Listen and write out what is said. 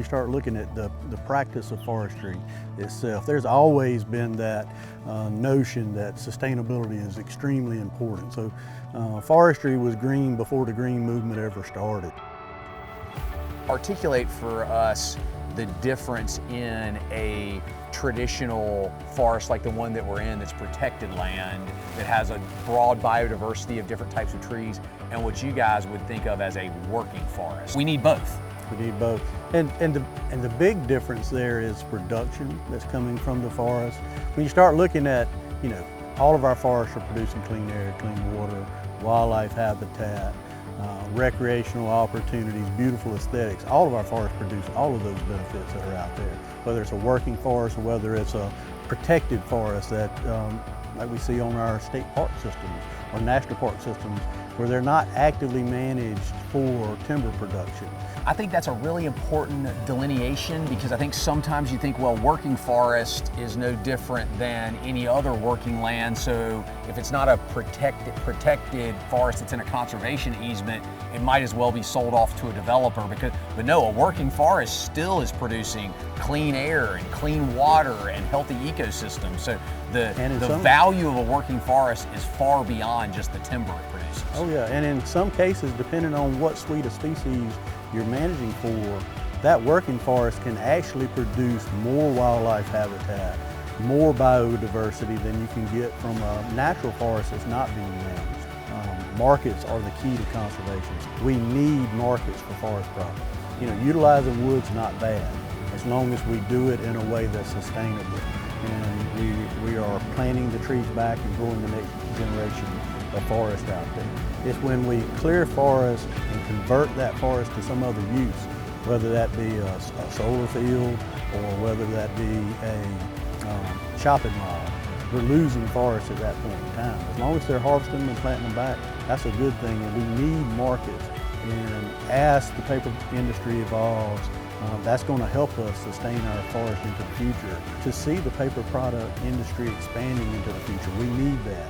you start looking at the practice of forestry itself, there's always been that notion that sustainability is extremely important. So forestry was green before the green movement ever started. Articulate for us the difference in a traditional forest like the one that we're in, that's protected land, that has a broad biodiversity of different types of trees, and what you guys would think of as a working forest. We need both. We need both. And the big difference there is production that's coming from the forest. When you start looking at, all of our forests are producing clean air, clean water, wildlife habitat, recreational opportunities, beautiful aesthetics. All of our forests produce all of those benefits that are out there, whether it's a working forest or whether it's a protected forest that like we see on our state park systems or national park systems, where they're not actively managed for timber production. I think that's a really important delineation, because I think sometimes you think, well, working forest is no different than any other working land, so if it's not a protected forest that's in a conservation easement, it might as well be sold off to a developer. But no, a working forest still is producing clean air and clean water and healthy ecosystems. So the value of a working forest is far beyond just the timber it produces. Oh yeah, and in some cases, depending on what suite of species you're managing for, that working forest can actually produce more wildlife habitat, more biodiversity than you can get from a natural forest that's not being managed. Markets are the key to conservation. We need markets for forest products. Utilizing wood's not bad, as long as we do it in a way that's sustainable. And we are planting the trees back and growing the next generation of forest out there. It's when we clear forest and convert that forest to some other use, whether that be a solar field or whether that be a shopping mall, we're losing forests at that point in time. As long as they're harvesting them and planting them back, that's a good thing, and we need markets. And as the paper industry evolves, that's going to help us sustain our forest into the future. To see the paper product industry expanding into the future, we need that.